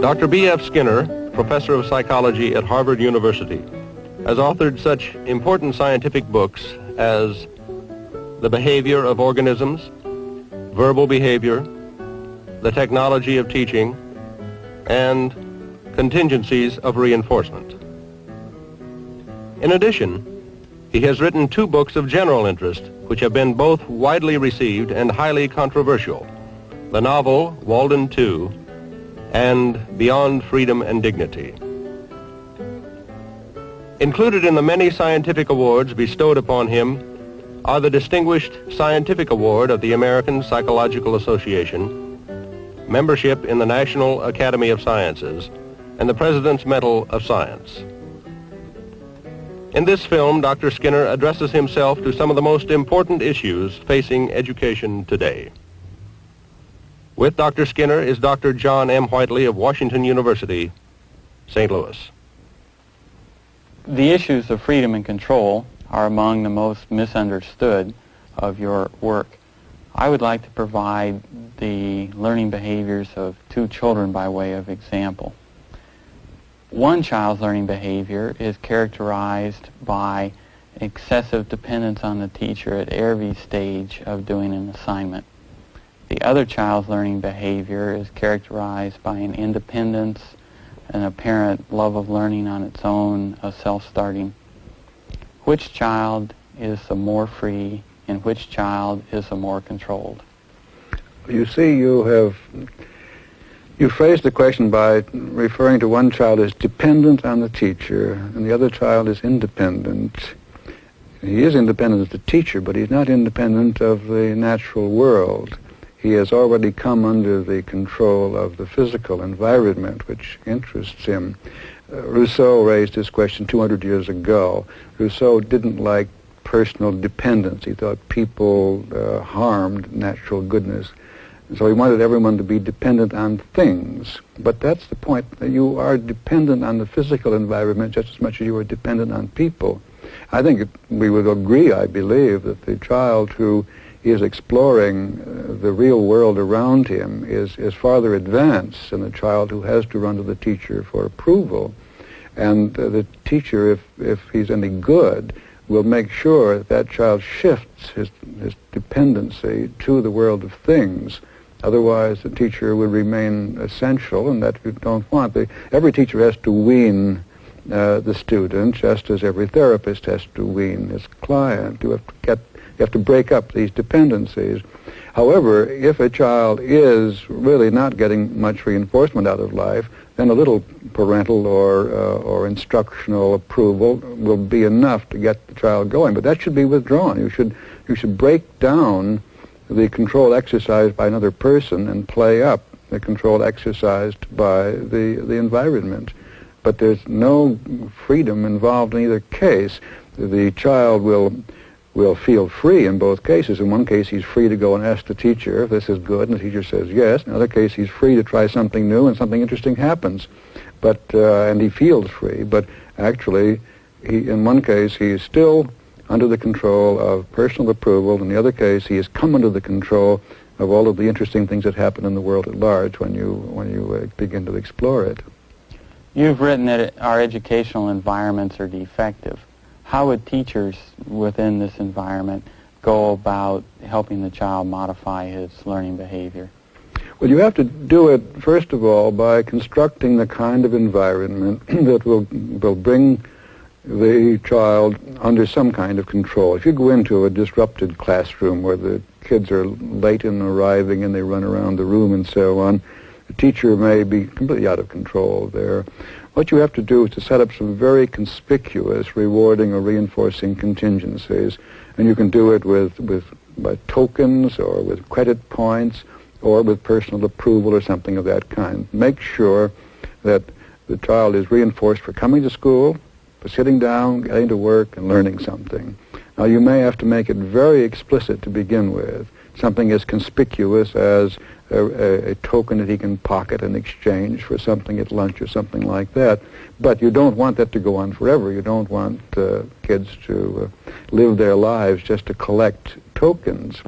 Dr. B.F. Skinner, professor of psychology at Harvard University, has authored such important scientific books as The Behavior of Organisms, Verbal Behavior, The Technology of Teaching, and Contingencies of Reinforcement. In addition, he has written 2 books of general interest, which have been both widely received and highly controversial: the novel Walden 2 and Beyond Freedom and Dignity. Included in the many scientific awards bestowed upon him are the Distinguished Scientific Award of the American Psychological Association, membership in the National Academy of Sciences, and the President's Medal of Science. In this film, Dr. Skinner addresses himself to some of the most important issues facing education today. With Dr. Skinner is Dr. John M. Whiteley of Washington University, St. Louis. The issues of freedom and control are among the most misunderstood of your work. I would like to provide the learning behaviors of 2 children by way of example. One child's learning behavior is characterized by excessive dependence on the teacher at every stage of doing an assignment. The other child's learning behavior is characterized by an independence, an apparent love of learning on its own, a self-starting. Which child is the more free and which child is the more controlled? You see, you phrased the question by referring to one child as dependent on the teacher and the other child is independent. He is independent of the teacher, but he's not independent of the natural world. He has already come under the control of the physical environment, which interests him. Rousseau raised this question 200 years ago. Rousseau didn't like personal dependence. He thought people harmed natural goodness. So he wanted everyone to be dependent on things. But that's the point. You are dependent on the physical environment just as much as you are dependent on people. I think we would agree, I believe, that the child who is exploring the real world around him is farther advanced than the child who has to run to the teacher for approval. And the teacher, if he's any good, will make sure that child shifts his dependency to the world of things. Otherwise, the teacher would remain essential, and that we don't want. Every teacher has to wean the student, just as every therapist has to wean his client. You have to break up these dependencies. However, if a child is really not getting much reinforcement out of life, then a little parental or instructional approval will be enough to get the child going. But that should be withdrawn. You should break down the control exercised by another person and play up the control exercised by the environment. But there's no freedom involved in either case. The child will feel free in both cases. In one case, he's free to go and ask the teacher if this is good, and the teacher says yes. In another case, he's free to try something new, and something interesting happens. But and he feels free. But actually, in one case, he is still under the control of personal approval. In the other case, he has come under the control of all of the interesting things that happen in the world at large when you begin to explore it. You've written that our educational environments are defective. How would teachers within this environment go about helping the child modify his learning behavior? Well, you have to do it, first of all, by constructing the kind of environment that will bring the child under some kind of control. If you go into a disrupted classroom where the kids are late in arriving and they run around the room and so on, the teacher may be completely out of control there. What you have to do is to set up some very conspicuous rewarding or reinforcing contingencies, and you can do it by tokens or with credit points or with personal approval or something of that kind. Make sure that the child is reinforced for coming to school, for sitting down, getting to work, and learning something. Now, you may have to make it very explicit to begin with, something as conspicuous as a token that he can pocket in exchange for something at lunch or something like that. But you don't want that to go on forever. You don't want kids to live their lives just to collect tokens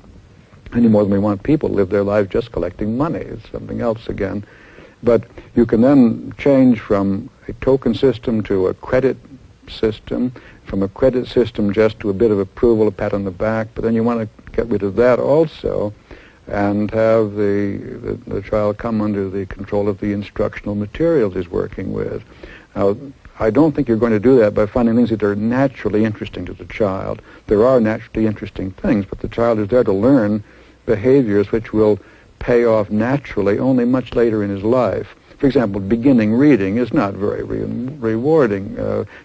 any more than we want people to live their lives just collecting money. It's something else again. But you can then change from a token system to a credit system, from a credit system just to a bit of approval, a pat on the back, but then you want to get rid of that also and have the child come under the control of the instructional materials he's working with. Now, I don't think you're going to do that by finding things that are naturally interesting to the child. There are naturally interesting things, but the child is there to learn behaviors which will pay off naturally only much later in his life. For example, beginning reading is not very rewarding.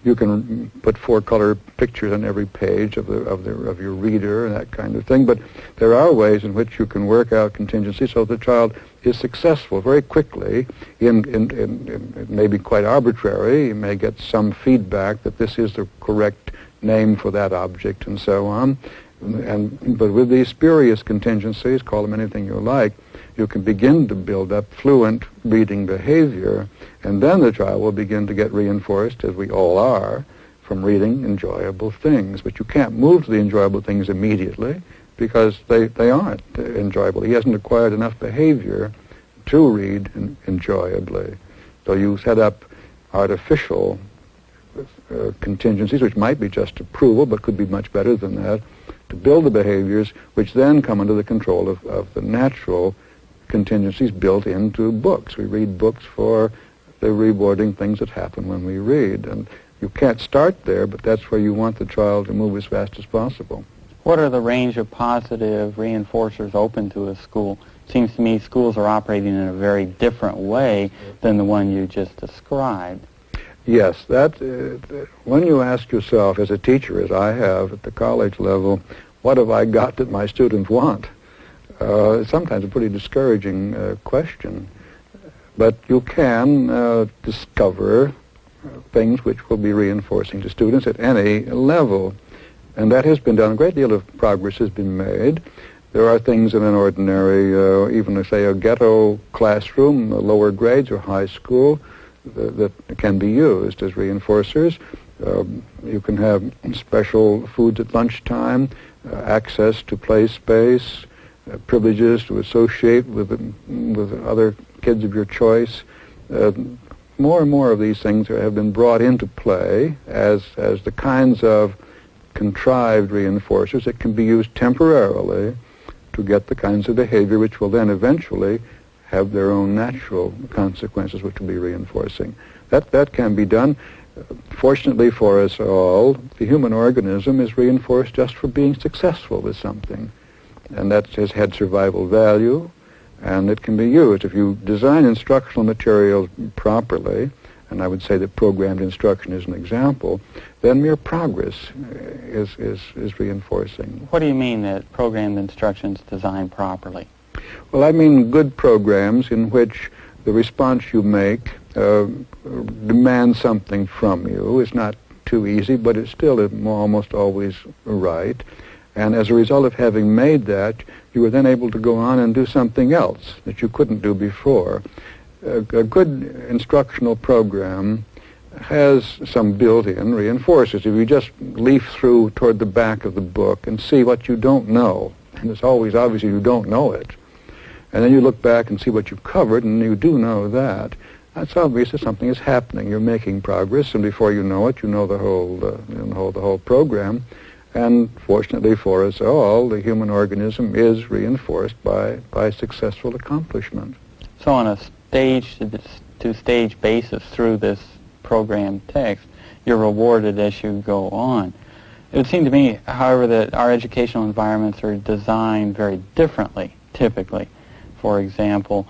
You can put 4-color pictures on every page of your reader and that kind of thing, but there are ways in which you can work out contingencies so the child is successful very quickly. It may be quite arbitrary. You may get some feedback that this is the correct name for that object and so on. But with these spurious contingencies, call them anything you like, you can begin to build up fluent reading behavior, and then the child will begin to get reinforced, as we all are, from reading enjoyable things. But you can't move to the enjoyable things immediately because they aren't enjoyable. He hasn't acquired enough behavior to read enjoyably. So you set up artificial contingencies, which might be just approval, but could be much better than that, to build the behaviors which then come under the control of the natural contingencies built into books. We read books for the rewarding things that happen when we read. And you can't start there, but that's where you want the child to move as fast as possible. What are the range of positive reinforcers open to a school? Seems to me schools are operating in a very different way than the one you just described. Yes, when you ask yourself as a teacher, as I have at the college level, what have I got that my students want? It's sometimes a pretty discouraging question. But you can discover things which will be reinforcing to students at any level. And that has been done. A great deal of progress has been made. There are things in an ordinary, even say a ghetto classroom, lower grades or high school, that can be used as reinforcers. You can have special foods at lunchtime, access to play space, privileges to associate with other kids of your choice. More and more of these things have been brought into play as the kinds of contrived reinforcers that can be used temporarily to get the kinds of behavior which will then eventually have their own natural consequences which will be reinforcing. That can be done. Fortunately for us all, the human organism is reinforced just for being successful with something. And that has had survival value, and it can be used. If you design instructional materials properly, and I would say that programmed instruction is an example, then mere progress is reinforcing. What do you mean that programmed instruction is designed properly? Well, I mean good programs in which the response you make demands something from you. It's not too easy, but it's still almost always right. And as a result of having made that, you were then able to go on and do something else that you couldn't do before. A good instructional program has some built-in reinforcers. If you just leaf through toward the back of the book and see what you don't know, and it's always obvious you don't know it, and then you look back and see what you've covered, and you do know that, that's obvious that something is happening. You're making progress, and before you know it, you know the whole program. And fortunately for us all, the human organism is reinforced by successful accomplishment. So on a stage-to-stage basis through this program text, you're rewarded as you go on. It would seem to me, however, that our educational environments are designed very differently, typically. For example,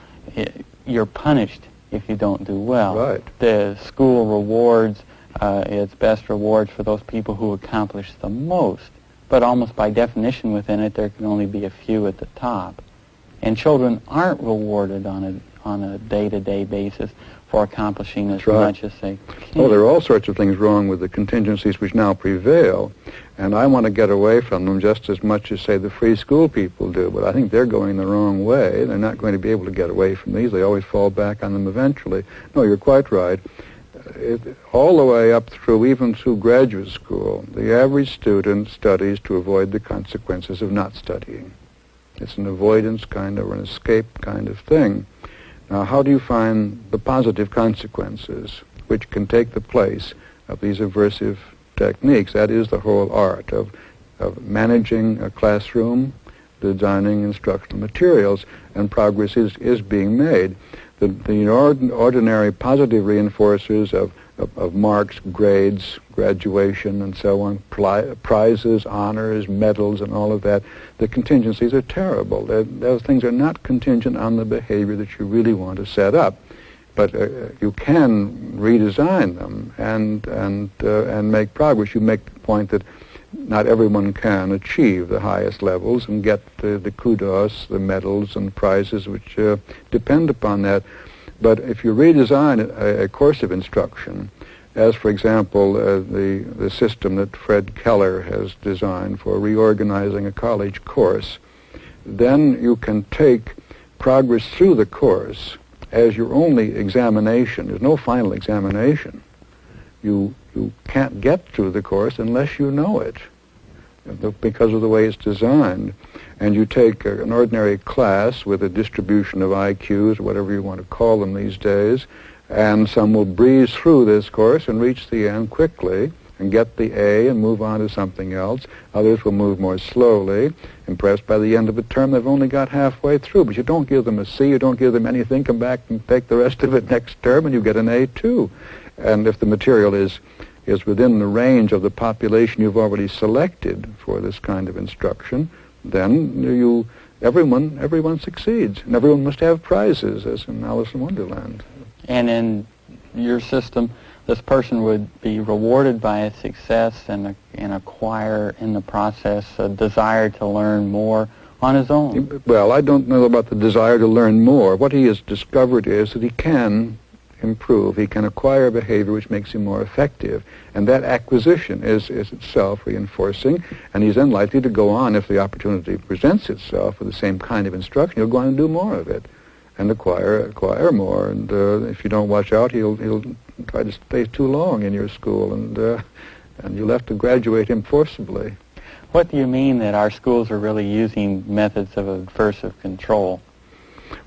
you're punished if you don't do well. Right. The school rewards its best rewards for those people who accomplish the most. But almost by definition within it, there can only be a few at the top. And children aren't rewarded on a day-to-day basis for accomplishing as much as they can. Well, there are all sorts of things wrong with the contingencies which now prevail, and I want to get away from them just as much as, say, the free school people do, but I think they're going the wrong way. They're not going to be able to get away from these. They always fall back on them eventually. No, you're quite right. All the way up through, even through graduate school, the average student studies to avoid the consequences of not studying. It's an avoidance kind of, or an escape kind of thing. Now, how do you find the positive consequences which can take the place of these aversive techniques? That is the whole art of managing a classroom, designing instructional materials, and progress is being made. The ordinary positive reinforcers of marks, grades, graduation, and so on, prizes, honors, medals, and all of that, the contingencies are terrible. Those things are not contingent on the behavior that you really want to set up. But you can redesign them and make progress. You make the point that not everyone can achieve the highest levels and get the kudos, the medals, and prizes which depend upon that. But if you redesign a course of instruction, as for example the system that Fred Keller has designed for reorganizing a college course, then you can take progress through the course as your only examination. There's no final examination. You can't get through the course unless you know it, because of the way it's designed. And you take an ordinary class with a distribution of IQs, whatever you want to call them these days, and some will breeze through this course and reach the end quickly and get the A and move on to something else. Others will move more slowly, and perhaps by the end of the term they've only got halfway through. But you don't give them a C, you don't give them anything, come back and take the rest of it next term and you get an A too. And if the material is within the range of the population you've already selected for this kind of instruction, then everyone succeeds, and everyone must have prizes, as in Alice in Wonderland. And in your system, this person would be rewarded by a success and acquire in the process a desire to learn more on his own. Well, I don't know about the desire to learn more. What he has discovered is that he can improve. He can acquire behavior which makes him more effective. And that acquisition is itself reinforcing, and he's then likely to go on, if the opportunity presents itself with the same kind of instruction, he'll go on and do more of it and acquire more. And if you don't watch out, he'll try to stay too long in your school, and you'll have to graduate him forcibly. What do you mean that our schools are really using methods of aversive control?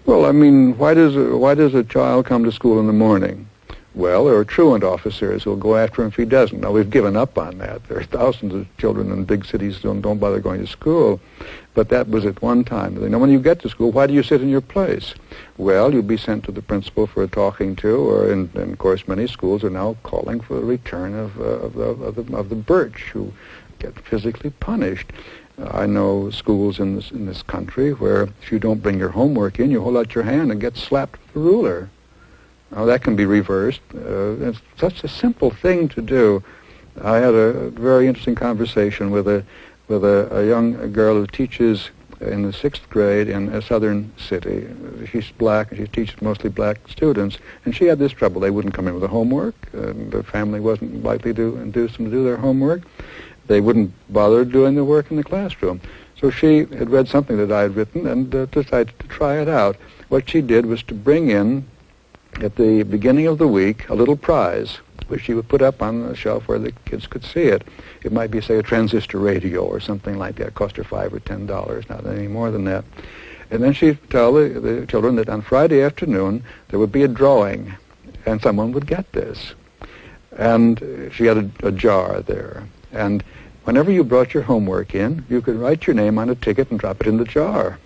Well, I mean, why does a child come to school in the morning? Well, there are truant officers who will go after him if he doesn't. Now, we've given up on that. There are thousands of children in big cities who don't bother going to school. But that was at one time. Now, when you get to school, why do you sit in your place? Well, you'll be sent to the principal for a talking to, or, and of course, many schools are now calling for the return of the birch, who get physically punished. I know schools in this country where if you don't bring your homework in, you hold out your hand and get slapped with a ruler. Now, that can be reversed. It's such a simple thing to do. I had a very interesting conversation with a young girl who teaches in the 6th grade in a southern city. She's black, and she teaches mostly black students, and she had this trouble. They wouldn't come in with the homework, and the family wasn't likely to induce them to do their homework. They wouldn't bother doing the work in the classroom. So she had read something that I had written and decided to try it out. What she did was to bring in, at the beginning of the week, a little prize, which she would put up on the shelf where the kids could see it. It might be, say, a transistor radio or something like that. It cost her $5 or $10, not any more than that. And then she'd tell the children that on Friday afternoon there would be a drawing, and someone would get this. And she had a jar there. And whenever you brought your homework in, you could write your name on a ticket and drop it in the jar.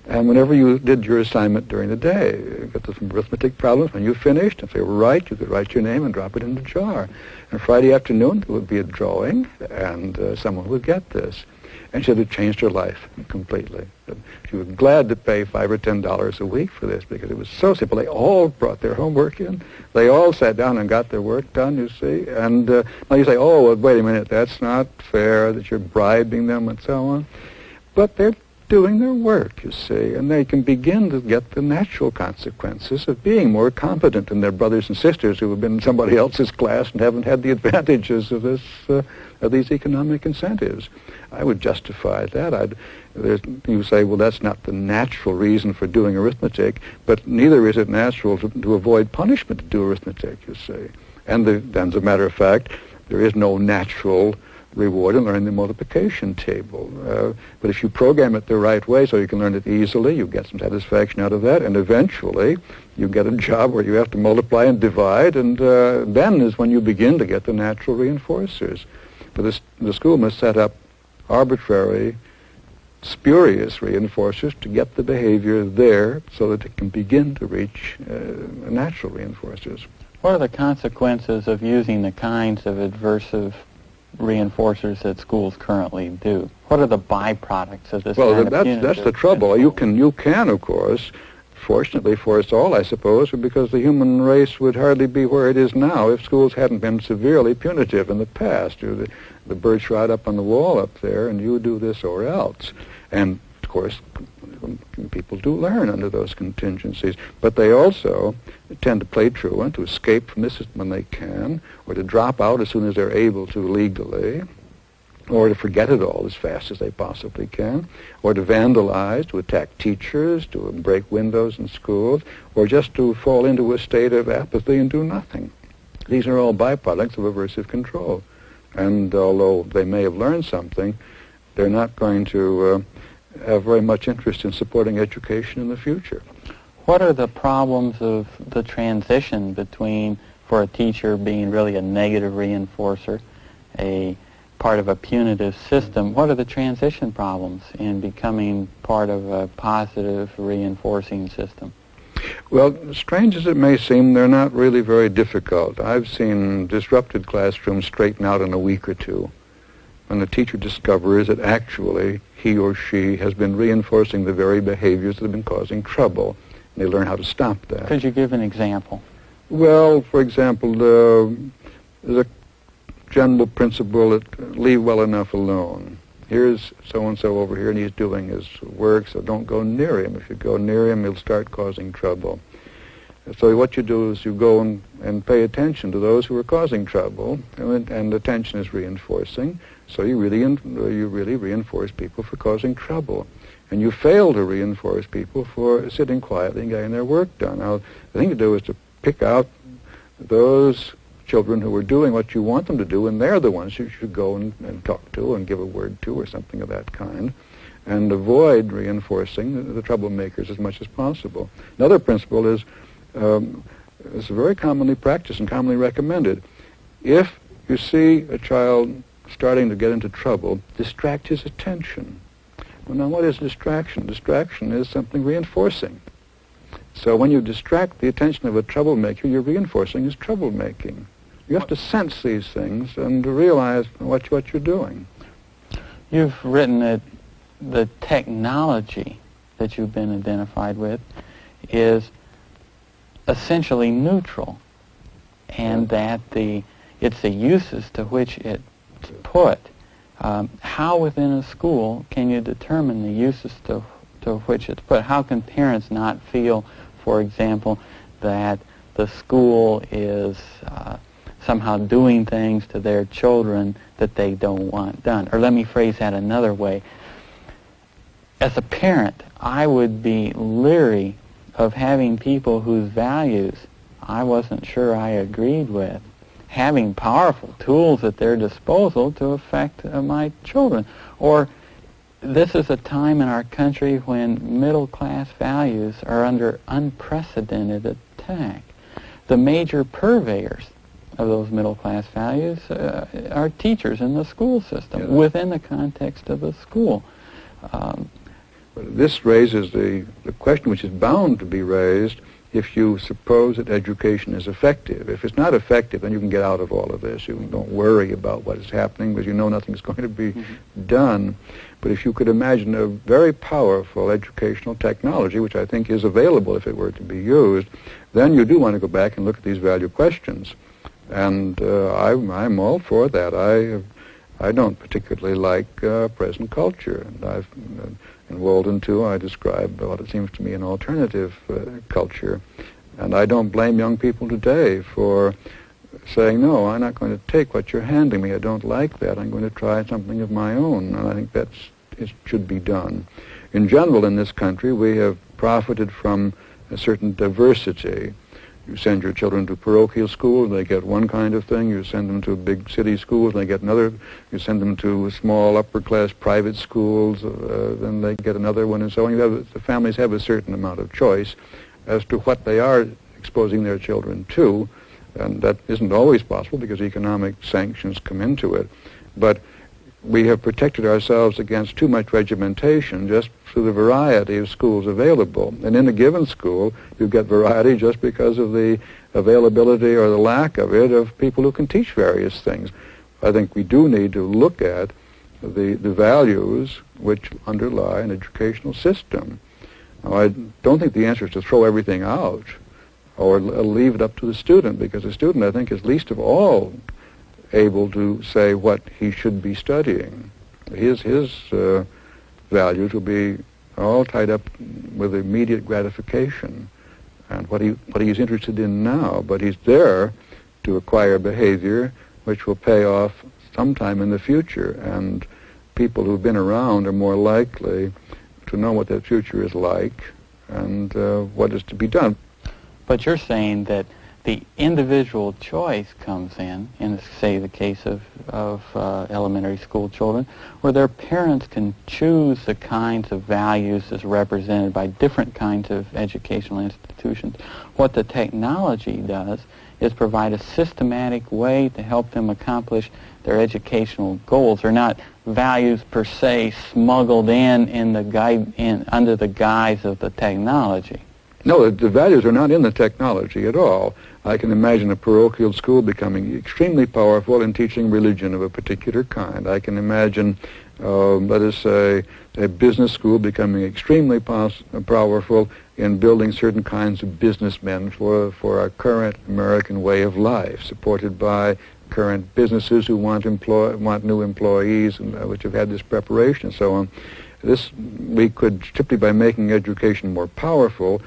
And whenever you did your assignment during the day, you got some arithmetic problems, when you finished, if they were right, you could write your name and drop it in the jar. And Friday afternoon, there would be a drawing, and someone would get this. And she had changed her life completely. She was glad to pay $5 or $10 a week for this because it was so simple. They all brought their homework in. They all sat down and got their work done, you see. And now you say, oh, well, wait a minute, that's not fair, that you're bribing them and so on. But they're doing their work, you see, and they can begin to get the natural consequences of being more competent than their brothers and sisters who have been in somebody else's class and haven't had the advantages of these economic incentives. I would justify that. You say, well, that's not the natural reason for doing arithmetic, but neither is it natural to avoid punishment to do arithmetic, you see. And then, as a matter of fact, there is no natural reward in learning the multiplication table. But if you program it the right way so you can learn it easily, you get some satisfaction out of that, and eventually you get a job where you have to multiply and divide, and then is when you begin to get the natural reinforcers. But the school must set up arbitrary, spurious reinforcers to get the behavior there so that it can begin to reach natural reinforcers. What are the consequences of using the kinds of adversive reinforcers that schools currently do? What are the byproducts of this? Well, kind of that's the trouble. You can, of course, fortunately for us all, I suppose, because the human race would hardly be where it is now if schools hadn't been severely punitive in the past. The bird shot up on the wall up there, and you do this or else. And, of course, people do learn under those contingencies, but they also tend to play truant, to escape from this when they can, or to drop out as soon as they're able to legally, or to forget it all as fast as they possibly can, or to vandalize, to attack teachers, to break windows in schools, or just to fall into a state of apathy and do nothing. These are all byproducts of aversive control. And although they may have learned something, they're not going to have very much interest in supporting education in the future. What are the problems of the transition between, for a teacher, being really a negative reinforcer, a part of a punitive system? What are the transition problems in becoming part of a positive reinforcing system? Well, strange as it may seem, they're not really very difficult. I've seen disrupted classrooms straighten out in a week or two when the teacher discovers that actually he or she has been reinforcing the very behaviors that have been causing trouble. And they learn how to stop that. Could you give an example? Well, for example, there's a general principle that leave well enough alone. Here's so-and-so over here, and he's doing his work, so don't go near him. If you go near him, he'll start causing trouble. So what you do is you go and pay attention to those who are causing trouble, and attention is reinforcing. So you really reinforce people for causing trouble. And you fail to reinforce people for sitting quietly and getting their work done. Now, the thing to do is to pick out those children who are doing what you want them to do, and they're the ones you should go and talk to and give a word to or something of that kind, and avoid reinforcing the troublemakers as much as possible. Another principle is very commonly practiced and commonly recommended. If you see a child starting to get into trouble, distract his attention. Well, now, what is distraction? Distraction is something reinforcing. So when you distract the attention of a troublemaker, you're reinforcing his troublemaking. You have to sense these things and realize what you're doing. You've written that the technology that you've been identified with is essentially neutral, and that it's the uses to which it's put. How within a school can you determine the uses to which it's put? How can parents not feel, for example, that the school is somehow doing things to their children that they don't want done? Or let me phrase that another way. As a parent, I would be leery of having people whose values I wasn't sure I agreed with having powerful tools at their disposal to affect my children. Or this is a time in our country when middle-class values are under unprecedented attack. The major purveyors of those middle-class values are teachers in the school system, within the context of the school. This raises the question which is bound to be raised if you suppose that education is effective. If it's not effective, then you can get out of all of this. You don't worry about what is happening because you know nothing's going to be done. But if you could imagine a very powerful educational technology, which I think is available if it were to be used, then you do want to go back and look at these value questions. And I'm all for that. I don't particularly like present culture. And in Walden, too, I describe what it seems to me an alternative culture. And I don't blame young people today for saying, no, I'm not going to take what you're handing me. I don't like that. I'm going to try something of my own. And I think it should be done. In general, in this country, we have profited from a certain diversity. You send your children to parochial school, they get one kind of thing. You send them to big city schools, they get another. You send them to small upper-class private schools, then they get another one, and so on. The families have a certain amount of choice as to what they are exposing their children to, and that isn't always possible because economic sanctions come into it. But we have protected ourselves against too much regimentation just through the variety of schools available. And in a given school, you get variety just because of the availability or the lack of it of people who can teach various things. I think we do need to look at the values which underlie an educational system. Now, I don't think the answer is to throw everything out or leave it up to the student, because the student, I think, is least of all able to say what he should be studying. His values will be all tied up with immediate gratification and what he's interested in now, but he's there to acquire behavior which will pay off sometime in the future, and people who've been around are more likely to know what that future is like and what is to be done. But you're saying that the individual choice comes in say, the case of elementary school children, where their parents can choose the kinds of values as represented by different kinds of educational institutions. What the technology does is provide a systematic way to help them accomplish their educational goals. They're not values per se smuggled in the under the guise of the technology. No, the values are not in the technology at all. I can imagine a parochial school becoming extremely powerful in teaching religion of a particular kind. I can imagine, let us say, a business school becoming extremely powerful in building certain kinds of businessmen for our current American way of life, supported by current businesses who want new employees and which have had this preparation and so on. This we could, simply by making education more powerful,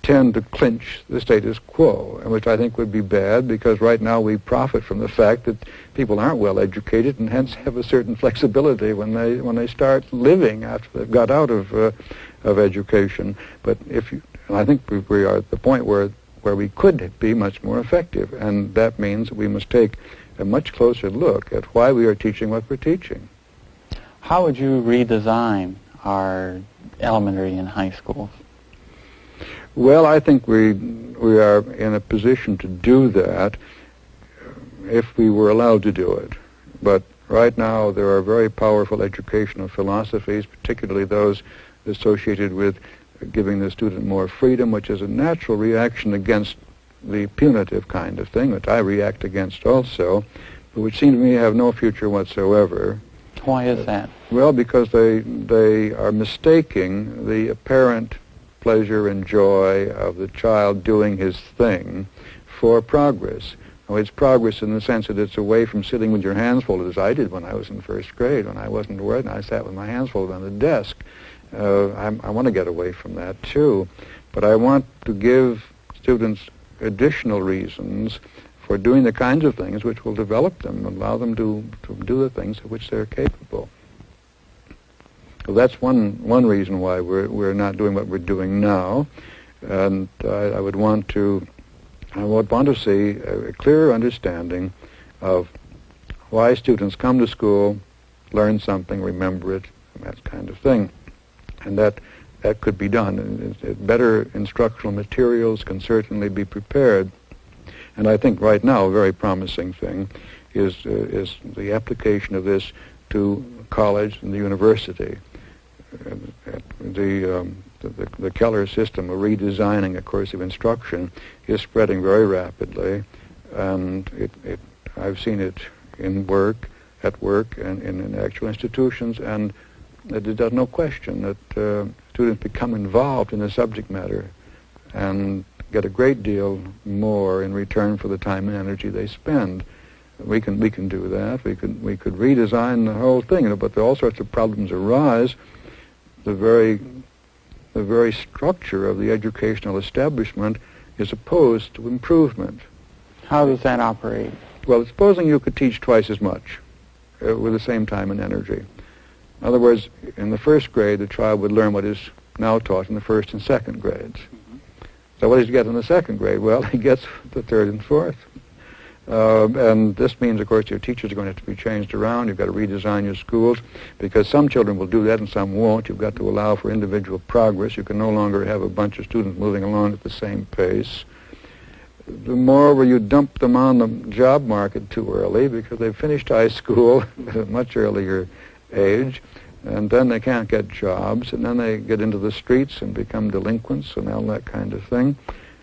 tend to clinch the status quo, which I think would be bad, because right now we profit from the fact that people aren't well educated and hence have a certain flexibility when they start living after they've got out of education. But I think we are at the point where we could be much more effective, and that means we must take a much closer look at why we are teaching what we're teaching. How would you redesign our elementary and high schools? Well, I think we are in a position to do that if we were allowed to do it. But right now there are very powerful educational philosophies, particularly those associated with giving the student more freedom, which is a natural reaction against the punitive kind of thing, which I react against also, but which seem to me to have no future whatsoever. Why is that? Well, because they are mistaking the apparent pleasure and joy of the child doing his thing for progress. Now, it's progress in the sense that it's away from sitting with your hands folded, as I did when I was in first grade. When I wasn't working, I sat with my hands folded on the desk. I want to get away from that too, but I want to give students additional reasons for doing the kinds of things which will develop them and allow them to do the things of which they're capable. So that's one reason why we're not doing what we're doing now, and I would want to see a clearer understanding of why students come to school, learn something, remember it, and that kind of thing, and that could be done. Better instructional materials can certainly be prepared, and I think right now a very promising thing is the application of this to college and the university. The Keller system of redesigning a course of instruction is spreading very rapidly, and I've seen it at work and in actual institutions, and there's no question that students become involved in the subject matter and get a great deal more in return for the time and energy they spend. We can do that. We could redesign the whole thing, but all sorts of problems arise. The very structure of the educational establishment is opposed to improvement. How does that operate? Well, supposing you could teach twice as much with the same time and energy. In other words, in the first grade, the child would learn what is now taught in the first and second grades. So what does he get in the second grade? Well, he gets the third and fourth. And this means, of course, your teachers are going to have to be changed around. You've got to redesign your schools because some children will do that and some won't. You've got to allow for individual progress. You can no longer have a bunch of students moving along at the same pace. The moreover, you dump them on the job market too early because they've finished high school at a much earlier age, and then they can't get jobs, and then they get into the streets and become delinquents and all that kind of thing.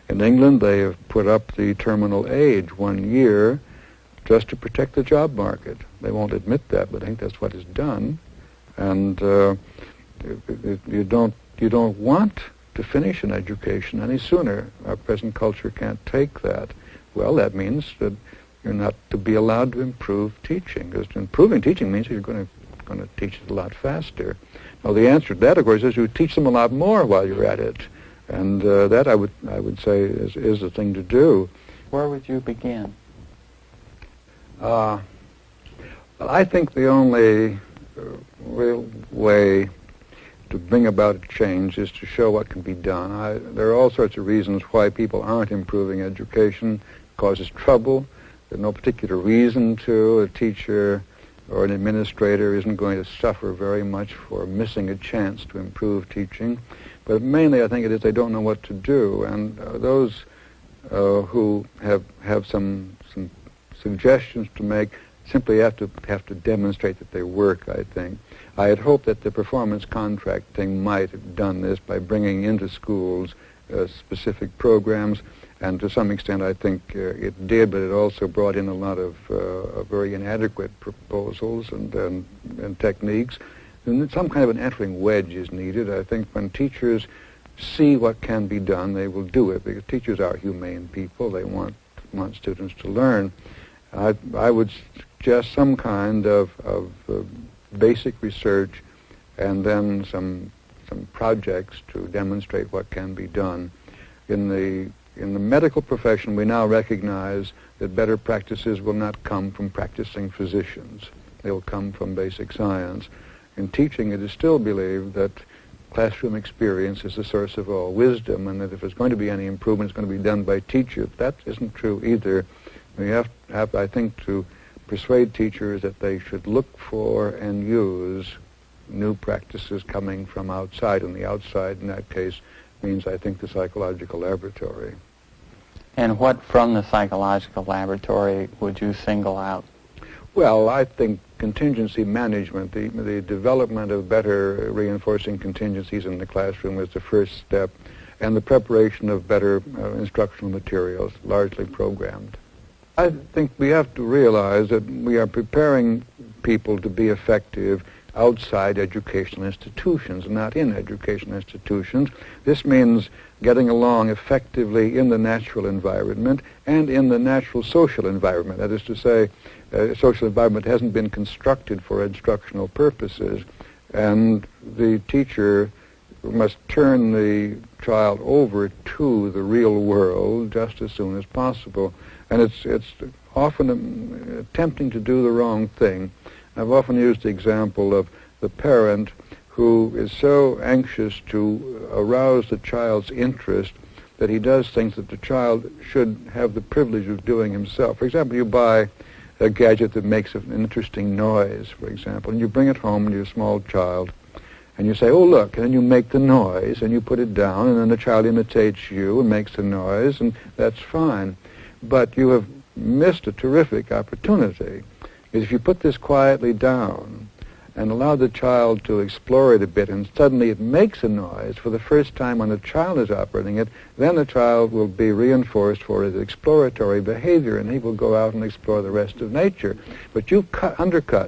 In England, they have put up the terminal age 1 year just to protect the job market. They won't admit that, but I think that's what is done. And you don't want to finish an education any sooner. Our present culture can't take that. Well, that means that you're not to be allowed to improve teaching, because improving teaching means you're going to teach it a lot faster. Now, the answer to that, of course, is you teach them a lot more while you're at it. And that I would say is the thing to do. Where would you begin? Well, I think the only real way to bring about a change is to show what can be done. There are all sorts of reasons why people aren't improving education. It causes trouble. There's no particular reason to. A teacher or an administrator isn't going to suffer very much for missing a chance to improve teaching. But mainly, I think it is they don't know what to do, and those who have some suggestions to make simply have to demonstrate that they work. I think I had hoped that the performance contract thing might have done this by bringing into schools specific programs, and to some extent, I think it did. But it also brought in a lot of very inadequate proposals and techniques. And some kind of an entering wedge is needed. I think when teachers see what can be done, they will do it, because teachers are humane people. They want students to learn. I would suggest some kind of basic research and then some projects to demonstrate what can be done. In the medical profession, we now recognize that better practices will not come from practicing physicians. They will come from basic science. In teaching, it is still believed that classroom experience is the source of all wisdom, and that if there's going to be any improvement, it's going to be done by teachers. That isn't true either. We have, I think, to persuade teachers that they should look for and use new practices coming from outside, and the outside, in that case, means, I think, the psychological laboratory. And what from the psychological laboratory would you single out? Well, I think contingency management, the development of better reinforcing contingencies in the classroom was the first step, and the preparation of better instructional materials, largely programmed. I think we have to realize that we are preparing people to be effective outside educational institutions, not in educational institutions. This means getting along effectively in the natural environment and in the natural social environment. That is to say, a social environment hasn't been constructed for instructional purposes, and the teacher must turn the child over to the real world just as soon as possible. And it's often tempting to do the wrong thing. I've often used the example of the parent who is so anxious to arouse the child's interest that he does things that the child should have the privilege of doing himself. For example, you buy a gadget that makes an interesting noise, for example, and you bring it home to your small child, and you say, oh, look, and then you make the noise, and you put it down, and then the child imitates you and makes the noise, and that's fine. But you have missed a terrific opportunity. If you put this quietly down and allow the child to explore it a bit, and suddenly it makes a noise for the first time when the child is operating it, then the child will be reinforced for his exploratory behavior, and he will go out and explore the rest of nature. But you've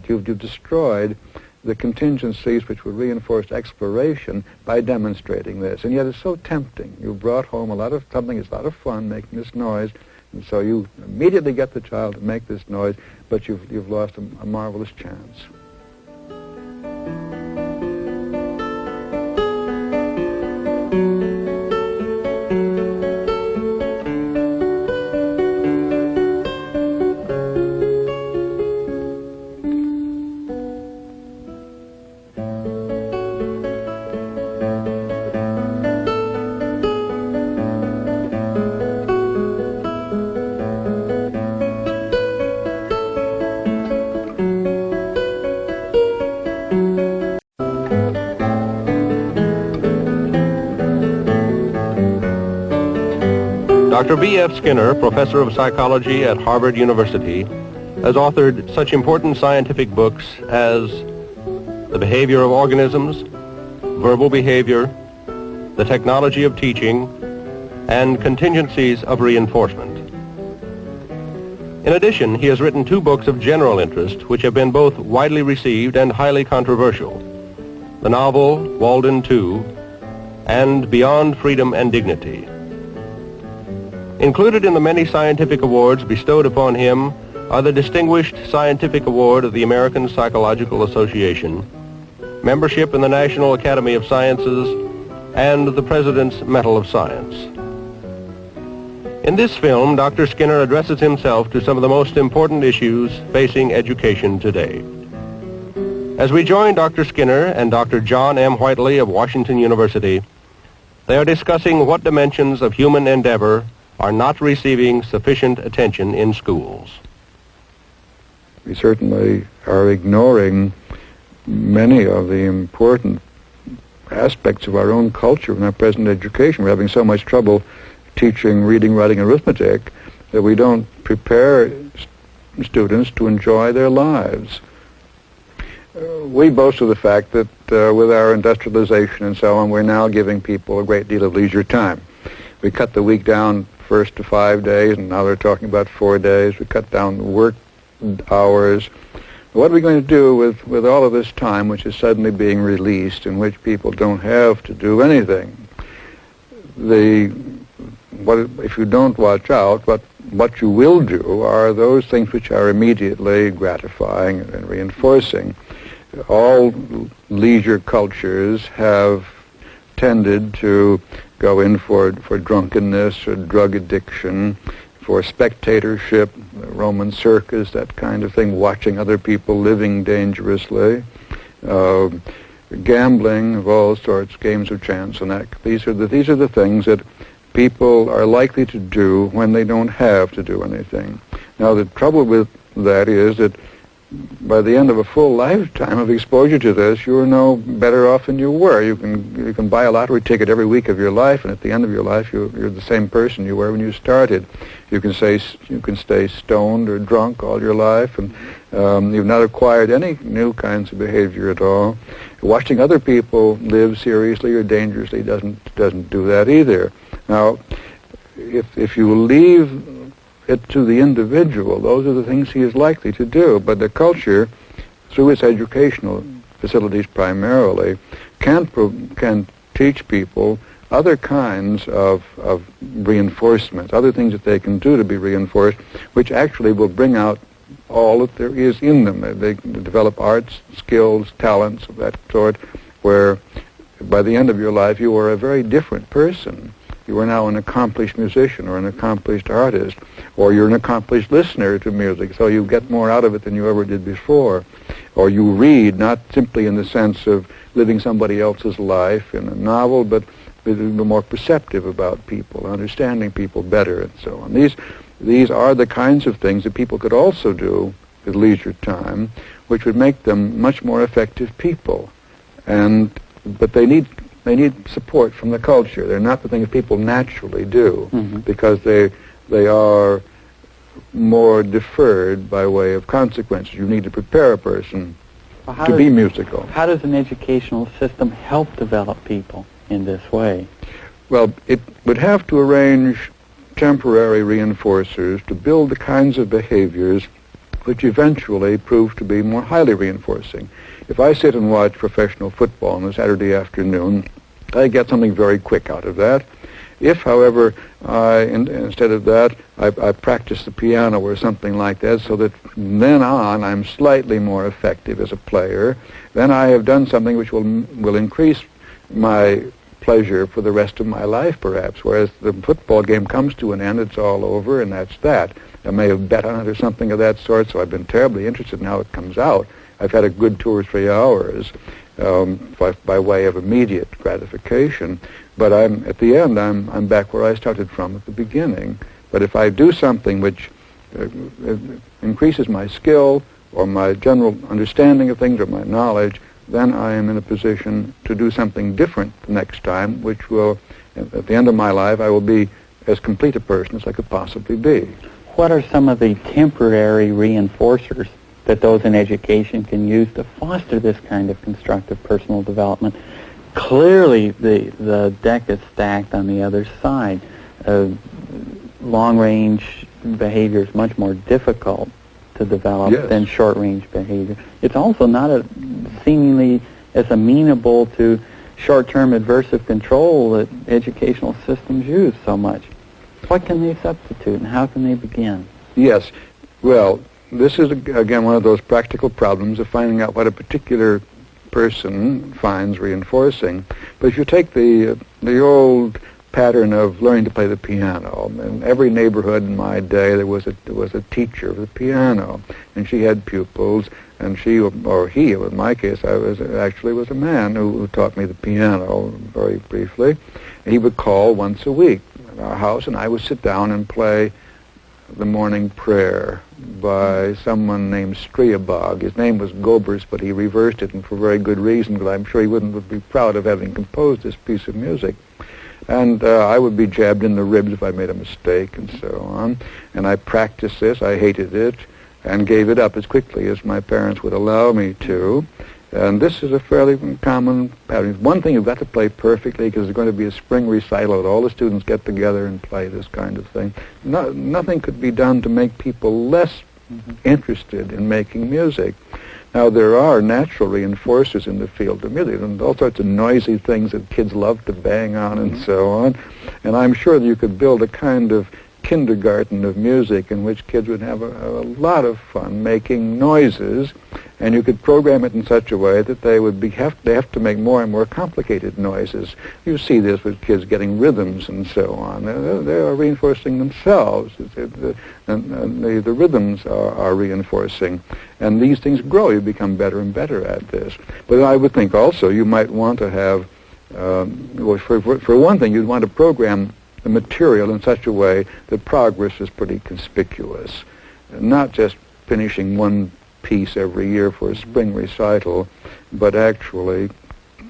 you've destroyed the contingencies which would reinforce exploration by demonstrating this. And yet it's so tempting. You've brought home something that's a lot of fun, making this noise, and so you immediately get the child to make this noise, but you've lost a marvelous chance. Dr. B.F. Skinner, professor of psychology at Harvard University, has authored such important scientific books as The Behavior of Organisms, Verbal Behavior, The Technology of Teaching, and Contingencies of Reinforcement. In addition, he has written 2 books of general interest which have been both widely received and highly controversial: the novel Walden II and Beyond Freedom and Dignity. Included in the many scientific awards bestowed upon him are the Distinguished Scientific Award of the American Psychological Association, membership in the National Academy of Sciences, and the President's Medal of Science. In this film, Dr. Skinner addresses himself to some of the most important issues facing education today. As we join Dr. Skinner and Dr. John M. Whiteley of Washington University, they are discussing what dimensions of human endeavor are not receiving sufficient attention in schools. We certainly are ignoring many of the important aspects of our own culture in our present education. We're having so much trouble teaching reading, writing, and arithmetic that we don't prepare students to enjoy their lives. We boast of the fact that with our industrialization and so on, we're now giving people a great deal of leisure time. We cut the week down first to 5 days, and now they're talking about 4 days. We cut down the work hours. What are we going to do with all of this time which is suddenly being released, in which people don't have to do anything? If you don't watch out, what you will do are those things which are immediately gratifying and reinforcing. All leisure cultures have tended to go in for drunkenness or drug addiction, for spectatorship, the Roman circus, that kind of thing, watching other people living dangerously, gambling of all sorts, games of chance, and that. These are the things that people are likely to do when they don't have to do anything. Now, the trouble with that is that by the end of a full lifetime of exposure to this, you're no better off than you were. You can buy a lottery ticket every week of your life, and at the end of your life, you're the same person you were when you started. You can stay stoned or drunk all your life, and you've not acquired any new kinds of behavior at all. Watching other people live seriously or dangerously doesn't do that either. Now, if you leave it to the individual, those are the things he is likely to do. But the culture, through its educational facilities primarily, can teach people other kinds of reinforcement, other things that they can do to be reinforced, which actually will bring out all that there is in them. They develop arts, skills, talents of that sort, where by the end of your life you are a very different person. You are now an accomplished musician or an accomplished artist, or you're an accomplished listener to music, so you get more out of it than you ever did before. Or you read, not simply in the sense of living somebody else's life in a novel, but more perceptive about people, understanding people better, and so on. These are the kinds of things that people could also do with leisure time, which would make them much more effective people. But they need support from the culture. They're not the things people naturally do, because they are more deferred by way of consequences. You need to prepare a person to be musical. How does an educational system help develop people in this way? Well, it would have to arrange temporary reinforcers to build the kinds of behaviors which eventually prove to be more highly reinforcing. If I sit and watch professional football on a Saturday afternoon, I get something very quick out of that. If, however, instead of that, I practice the piano or something like that, so that from then on I'm slightly more effective as a player, then I have done something which will increase my pleasure for the rest of my life, perhaps. Whereas the football game comes to an end, it's all over, and that's that. I may have bet on it or something of that sort, so I've been terribly interested in how it comes out. I've had a good 2 or 3 hours by way of immediate gratification, but at the end I'm back where I started from at the beginning. But if I do something which increases my skill or my general understanding of things or my knowledge, then I am in a position to do something different the next time, which will, at the end of my life, I will be as complete a person as I could possibly be. What are some of the temporary reinforcers that those in education can use to foster this kind of constructive personal development? Clearly, the deck is stacked on the other side. Long-range behavior is much more difficult to develop than short-range behavior. It's also not seemingly as amenable to short-term aversive control that educational systems use so much. What can they substitute, and how can they begin? Yes. Well, this is, again, one of those practical problems of finding out what a particular person finds reinforcing. But if you take the old pattern of learning to play the piano, in every neighborhood in my day there was a teacher of the piano, and she had pupils, and she, or he, in my case, I was a man who taught me the piano very briefly. He would call once a week at our house, and I would sit down and play the morning prayer by someone named Striabog. His name was Gobers, but he reversed it, and for very good reason, because I'm sure he would be proud of having composed this piece of music. And I would be jabbed in the ribs if I made a mistake, and so on. And I practiced this. I hated it, and gave it up as quickly as my parents would allow me to. And this is a fairly common pattern. One thing, you've got to play perfectly, because there's going to be a spring recital and all the students get together and play this kind of thing. Nothing could be done to make people less interested in making music. Now, there are natural reinforcers in the field of music, and all sorts of noisy things that kids love to bang on and so on. And I'm sure that you could build a kind of kindergarten of music in which kids would have a lot of fun making noises, and you could program it in such a way that they have to make more and more complicated noises. You see this with kids getting rhythms and so on. They are reinforcing themselves. The rhythms are reinforcing. And these things grow. You become better and better at this. But I would think also you might want to have, for one thing, you'd want to program the material in such a way that progress is pretty conspicuous. Not just finishing one piece every year for a spring recital, but actually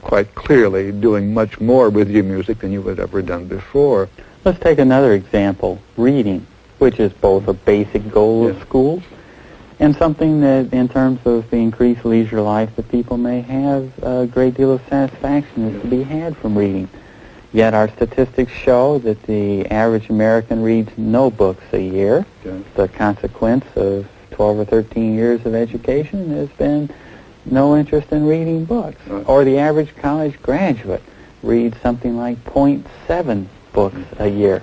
quite clearly doing much more with your music than you had ever done before. Let's take another example, reading, which is both a basic goal of schools and something that, in terms of the increased leisure life that people may have, a great deal of satisfaction is to be had from reading. Yet our statistics show that the average American reads no books a year. The consequence of 12 or 13 years of education has been no interest in reading books. Or the average college graduate reads something like 0.7 books a year.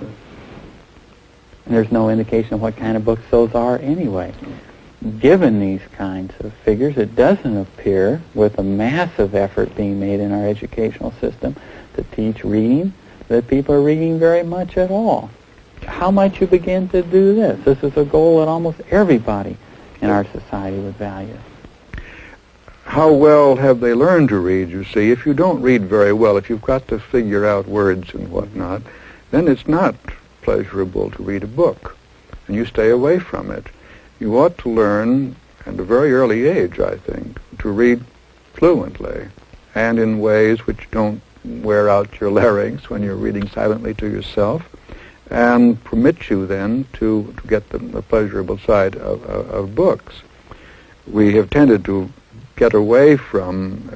And there's no indication of what kind of books those are anyway. Given these kinds of figures, it doesn't appear, with a massive effort being made in our educational system to teach reading, that people are reading very much at all. How might you begin to do this? This is a goal that almost everybody in our society would value. How well have they learned to read, you see? If you don't read very well, if you've got to figure out words and whatnot, then it's not pleasurable to read a book, and you stay away from it. You ought to learn at a very early age, I think, to read fluently and in ways which don't wear out your larynx when you're reading silently to yourself, and permit you then to get the pleasurable side of books. We have tended to get away from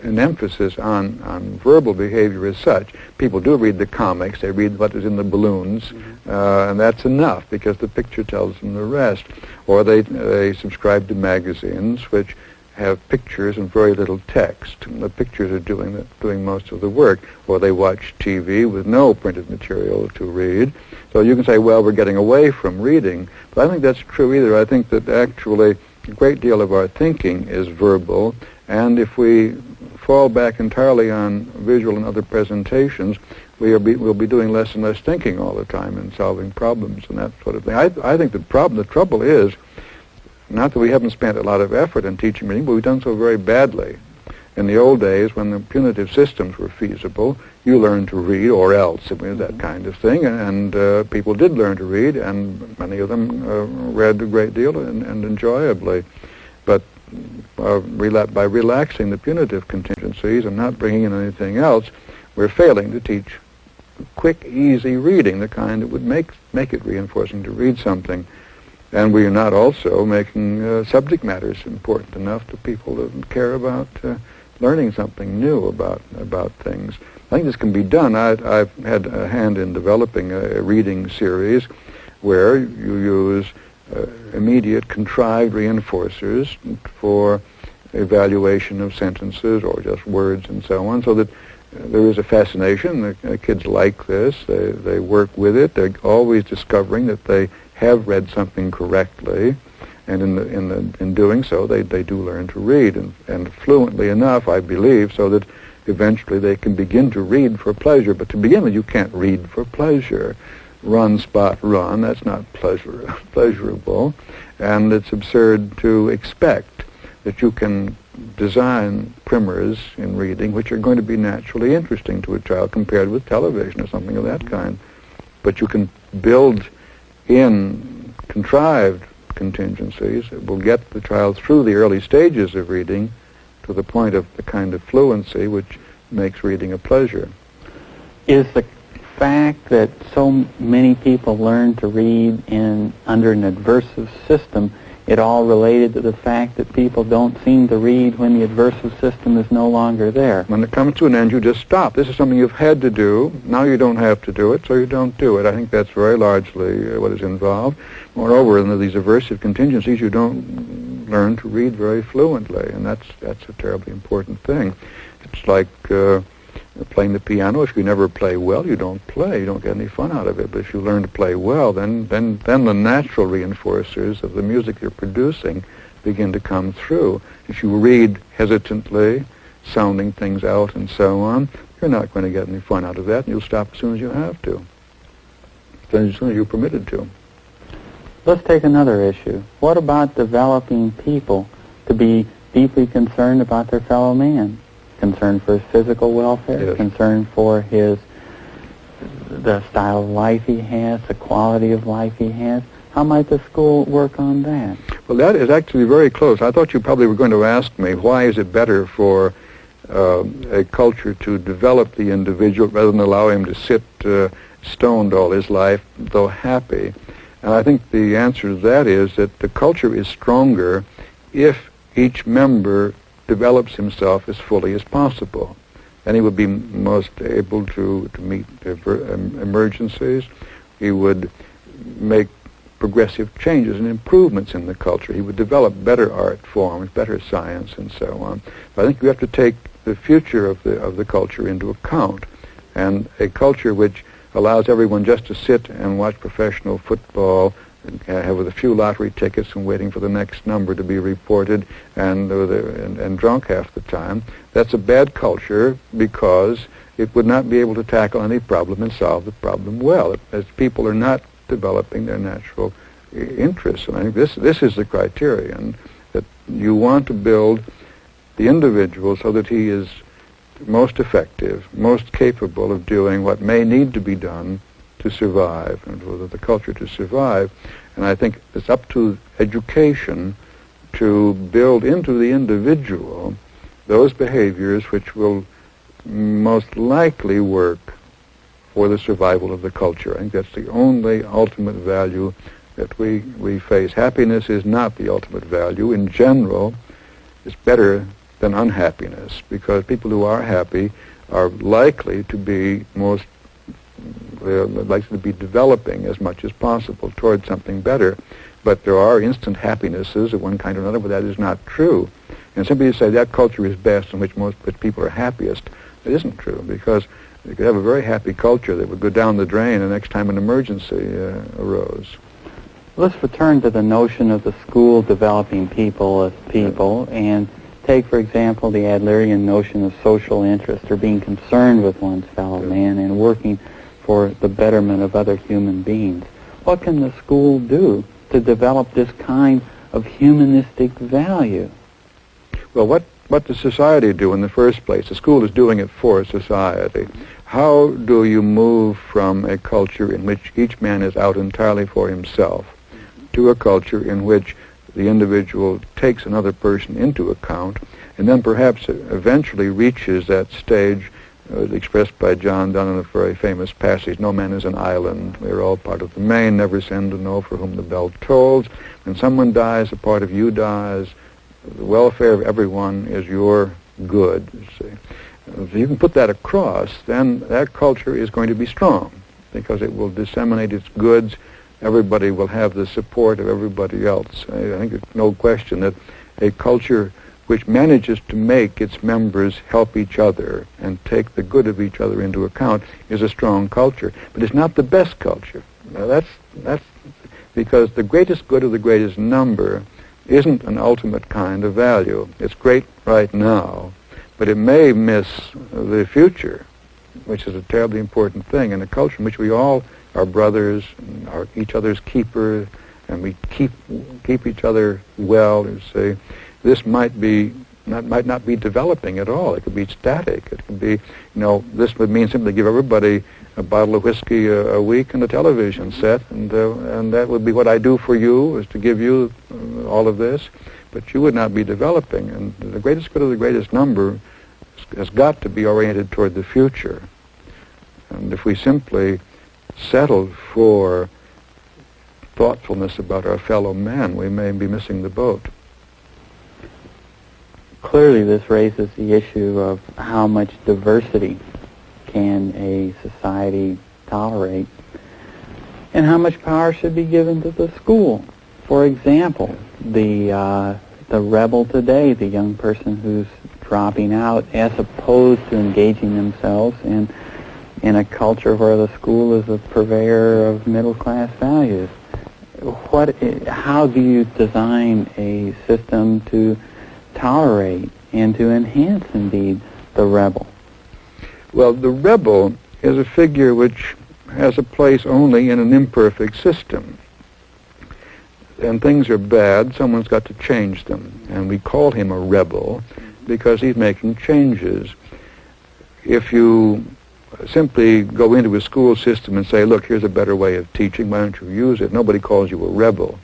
an emphasis on verbal behavior as such. People do read the comics, they read what is in the balloons, and that's enough because the picture tells them the rest. Or they subscribe to magazines which have pictures and very little text, and the pictures are doing most of the work. Or they watch TV with no printed material to read. So you can say, well, we're getting away from reading, but I don't think that's true either. I think that actually a great deal of our thinking is verbal, and if we fall back entirely on visual and other presentations, we'll be doing less and less thinking all the time and solving problems and that sort of thing. I think the trouble is, not that we haven't spent a lot of effort in teaching reading, but we've done so very badly. In the old days, when the punitive systems were feasible, you learned to read or else, that kind of thing, and people did learn to read, and many of them read a great deal and enjoyably. But by relaxing the punitive contingencies and not bringing in anything else, we're failing to teach quick, easy reading, the kind that would make it reinforcing to read something. And we are not also making subject matters important enough to people that care about learning something new about things. I think this can be done. I've had a hand in developing a reading series where you use immediate contrived reinforcers for evaluation of sentences or just words and so on, so that there is a fascination. The kids like this. They work with it. They're always discovering that they have read something correctly, and in doing so, they do learn to read, and fluently enough, I believe, so that eventually they can begin to read for pleasure. But to begin with, you can't read for pleasure. Run, spot, run. That's not pleasurable, and it's absurd to expect that you can design primers in reading which are going to be naturally interesting to a child compared with television or something of that kind. But you can build in contrived contingencies that will get the child through the early stages of reading to the point of the kind of fluency which makes reading a pleasure. Is the fact that so many people learn to read under an adversive system it all related to the fact that people don't seem to read when the adversive system is no longer there? When it comes to an end, you just stop. This is something you've had to do. Now you don't have to do it, so you don't do it. I think that's very largely what is involved. Moreover, in these aversive contingencies, you don't learn to read very fluently, and that's a terribly important thing. It's like playing the piano. If you never play well, you don't play. You don't get any fun out of it. But if you learn to play well, then the natural reinforcers of the music you're producing begin to come through. If you read hesitantly, sounding things out and so on, you're not going to get any fun out of that, and you'll stop as soon as you have to, as soon as you're permitted to. Let's take another issue. What about developing people to be deeply concerned about their fellow man? Concern for his physical welfare, yes. Concern for the style of life he has, the quality of life he has. How might the school work on that? Well, that is actually very close. I thought you probably were going to ask me, why is it better for a culture to develop the individual rather than allow him to sit stoned all his life, though happy? And I think the answer to that is that the culture is stronger if each member develops himself as fully as possible. Then he would be most able to meet emergencies. He would make progressive changes and improvements in the culture. He would develop better art forms, better science, and so on. But I think you have to take the future of the culture into account. And a culture which allows everyone just to sit and watch professional football and with a few lottery tickets and waiting for the next number to be reported and drunk half the time, that's a bad culture because it would not be able to tackle any problem and solve the problem well, as people are not developing their natural interests. And I think this is the criterion, that you want to build the individual so that he is most effective, most capable of doing what may need to be done to survive, and for the culture to survive. And I think it's up to education to build into the individual those behaviors which will most likely work for the survival of the culture. I think that's the only ultimate value that we face. Happiness is not the ultimate value. In general, it's better than unhappiness, because people who are happy are likely to be likely to be developing as much as possible towards something better. But there are instant happinesses of one kind or another, but that is not true. And simply to say that culture is best in which people are happiest, it isn't true, because you could have a very happy culture that would go down the drain the next time an emergency arose. Let's return to the notion of the school developing people as people, and take, for example, the Adlerian notion of social interest, or being concerned with one's fellow man and working for the betterment of other human beings. What can the school do to develop this kind of humanistic value? Well, what does society do in the first place? The school is doing it for society. How do you move from a culture in which each man is out entirely for himself to a culture in which the individual takes another person into account, and then perhaps eventually reaches that stage expressed by John Donne in a very famous passage, "No man is an island. We are all part of the main. Never send to know for whom the bell tolls. When someone dies, a part of you dies. The welfare of everyone is your good." You see. If you can put that across, then that culture is going to be strong because it will disseminate its goods. Everybody will have the support of everybody else. I think there's no question that a culture which manages to make its members help each other and take the good of each other into account is a strong culture. But it's not the best culture. Now that's because the greatest good of the greatest number isn't an ultimate kind of value. It's great right now, but it may miss the future, which is a terribly important thing. In a culture in which we all are brothers, and are each other's keepers, and we keep each other well, you see, this might not be developing at all. It could be static. It could be, this would mean simply give everybody a bottle of whiskey a week and a television set, and that would be what I do for you, is to give you all of this, but you would not be developing. And the greatest good of the greatest number has got to be oriented toward the future. And if we simply settle for thoughtfulness about our fellow man, we may be missing the boat. Clearly, this raises the issue of how much diversity can a society tolerate, and how much power should be given to the school. For example, the rebel today, the young person who's dropping out, as opposed to engaging themselves in a culture where the school is a purveyor of middle-class values. How do you design a system to tolerate and to enhance, indeed, the rebel? Well, the rebel is a figure which has a place only in an imperfect system. And things are bad, someone's got to change them. And we call him a rebel because he's making changes. If you simply go into a school system and say, look, here's a better way of teaching, why don't you use it? Nobody calls you a rebel.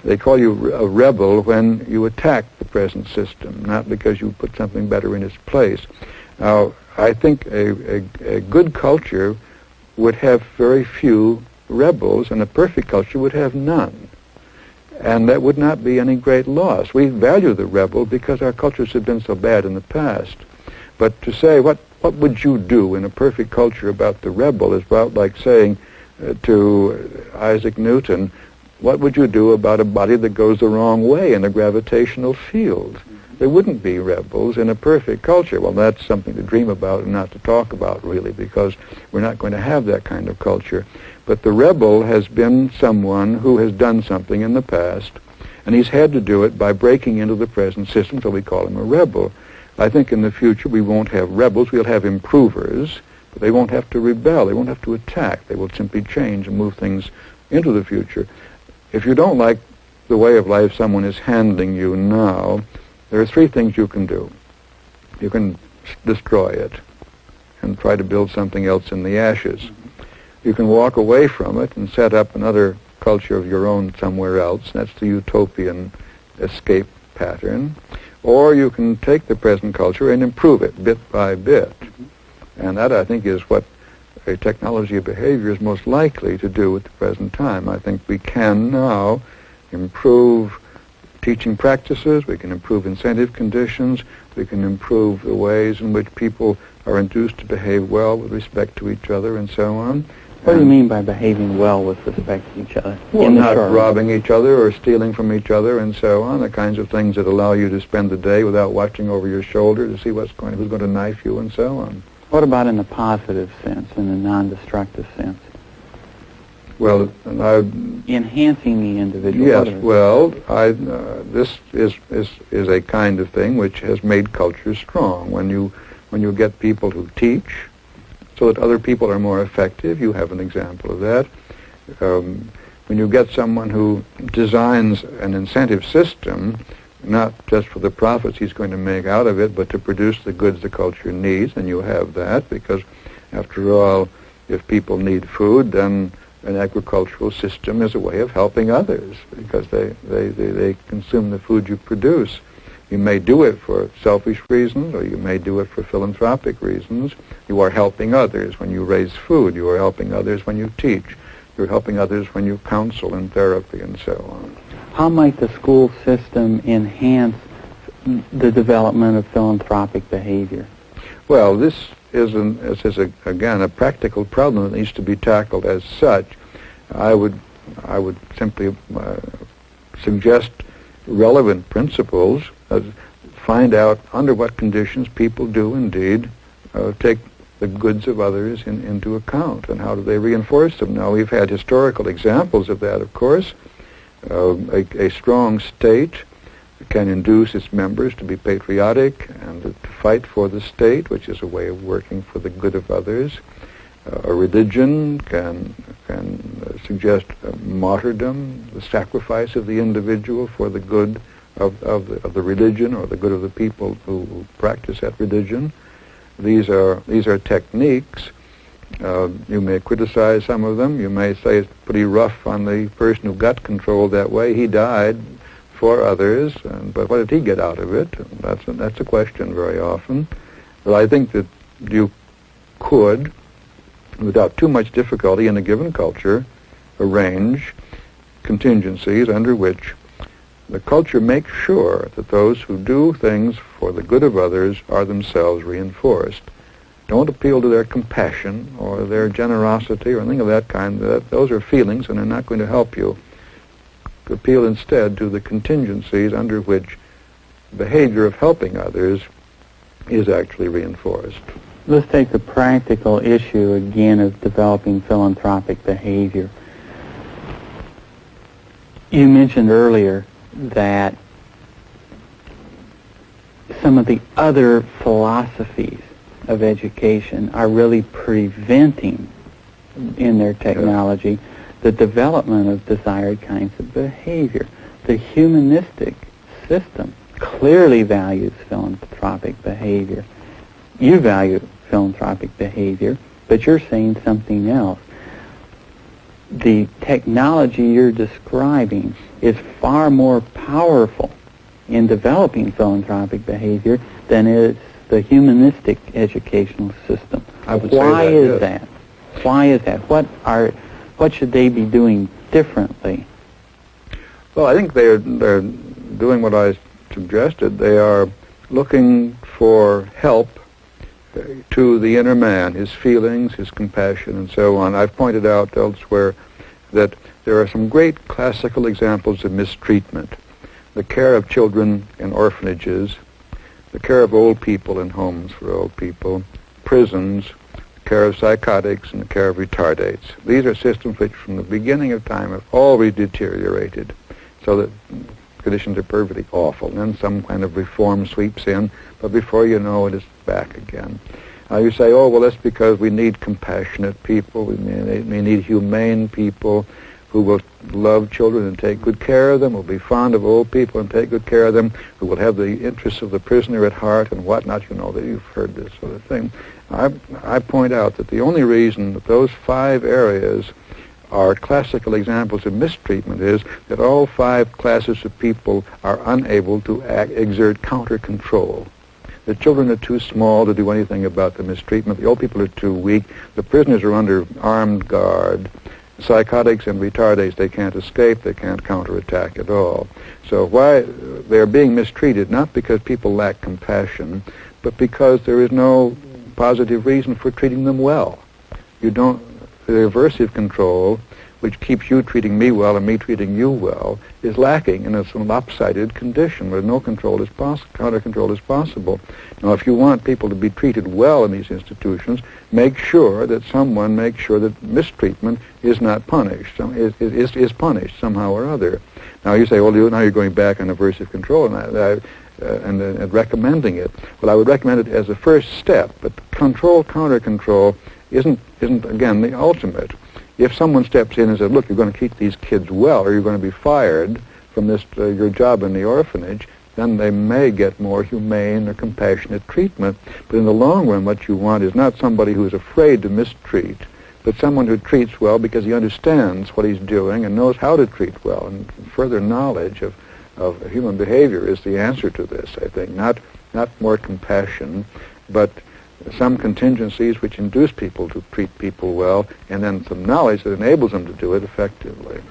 They call you a rebel when you attack the present system, not because you put something better in its place. Now, I think a good culture would have very few rebels, and a perfect culture would have none. And that would not be any great loss. We value the rebel because our cultures have been so bad in the past. But to say, what would you do in a perfect culture about the rebel is about like saying to Isaac Newton, what would you do about a body that goes the wrong way in a gravitational field? There wouldn't be rebels in a perfect culture. Well, that's something to dream about and not to talk about, really, because we're not going to have that kind of culture. But the rebel has been someone who has done something in the past, and he's had to do it by breaking into the present system, so we call him a rebel. I think in the future we won't have rebels, we'll have improvers, but they won't have to rebel, they won't have to attack, they will simply change and move things into the future. If you don't like the way of life someone is handling you now, there are three things you can do. You can destroy it and try to build something else in the ashes. You can walk away from it and set up another culture of your own somewhere else. That's the utopian escape pattern. Or you can take the present culture and improve it bit by bit. And that, I think, is what a technology of behavior is most likely to do at the present time. I think we can now improve teaching practices, we can improve incentive conditions, we can improve the ways in which people are induced to behave well with respect to each other and so on. What do you mean by behaving well with respect to each other? Well, not robbing each other or stealing from each other and so on, the kinds of things that allow you to spend the day without watching over your shoulder to see who's going to knife you and so on. What about in the positive sense, in the non-destructive sense? Well, enhancing the individual. Yes, well, this is a kind of thing which has made culture strong. When you get people who teach so that other people are more effective, you have an example of that. When you get someone who designs an incentive system, not just for the profits he's going to make out of it, but to produce the goods the culture needs, and you have that, because after all, if people need food, then an agricultural system is a way of helping others, because they consume the food you produce. You may do it for selfish reasons, or you may do it for philanthropic reasons. You are helping others when you raise food. You are helping others when you teach. You're helping others when you counsel in therapy and so on. How might the school system enhance the development of philanthropic behavior? Well, this is, again, a practical problem that needs to be tackled as such. I would simply suggest relevant principles, find out under what conditions people do indeed take the goods of others into account, and how do they reinforce them. Now, we've had historical examples of that, of course. A strong state can induce its members to be patriotic and to fight for the state, which is a way of working for the good of others. A religion can suggest martyrdom, the sacrifice of the individual for the good of the religion, or the good of the people who practice that religion. These are techniques. You may criticize some of them. You may say it's pretty rough on the person who got controlled that way. He died for others, but what did he get out of it? That's a question very often. But I think that you could, without too much difficulty in a given culture, arrange contingencies under which the culture makes sure that those who do things for the good of others are themselves reinforced. Don't appeal to their compassion or their generosity or anything of that kind. Those are feelings and they're not going to help you. Appeal instead to the contingencies under which behavior of helping others is actually reinforced. Let's take the practical issue again of developing philanthropic behavior. You mentioned earlier that some of the other philosophies of education are really preventing, in their technology, the development of desired kinds of behavior. The humanistic system clearly values philanthropic behavior. You value philanthropic behavior, but you're saying something else. The technology you're describing is far more powerful in developing philanthropic behavior than is the humanistic educational system. Why is that? Why is that? What should they be doing differently? Well, I think they're doing what I suggested. They are looking for help to the inner man, his feelings, his compassion, and so on. I've pointed out elsewhere that there are some great classical examples of mistreatment. The care of children in orphanages, the care of old people in homes for old people, prisons, the care of psychotics, and the care of retardates. These are systems which from the beginning of time have always deteriorated, so that conditions are perfectly awful. And then some kind of reform sweeps in, but before you know it, it's back again. Now you say, oh, well, that's because we need compassionate people, we need humane people who will love children and take good care of them, will be fond of old people and take good care of them, who will have the interests of the prisoner at heart and whatnot. You know that you've heard this sort of thing. I point out that the only reason that those 5 areas are classical examples of mistreatment is that all 5 classes of people are unable to exert counter-control. The children are too small to do anything about the mistreatment. The old people are too weak. The prisoners are under armed guard. Psychotics and retardates, they can't escape. They can't counterattack at all. So why they're being mistreated, not because people lack compassion, but because there is no positive reason for treating them well. The aversive control, which keeps you treating me well and me treating you well, is lacking in a lopsided condition where no control is counter-control is possible. Now, if you want people to be treated well in these institutions, make sure that someone makes sure that mistreatment is not punished, is punished somehow or other. Now, you say, well, now you're going back on aversive control and recommending it. Well, I would recommend it as a first step, but counter-control isn't again the ultimate. If someone steps in and says, look, you're going to keep these kids well or you're going to be fired from this your job in the orphanage, then they may get more humane or compassionate treatment. But in the long run, what you want is not somebody who is afraid to mistreat, but someone who treats well because he understands what he's doing and knows how to treat well, and further knowledge of of human behavior is the answer to this, I think. Not more compassion, but some contingencies which induce people to treat people well, and then some knowledge that enables them to do it effectively.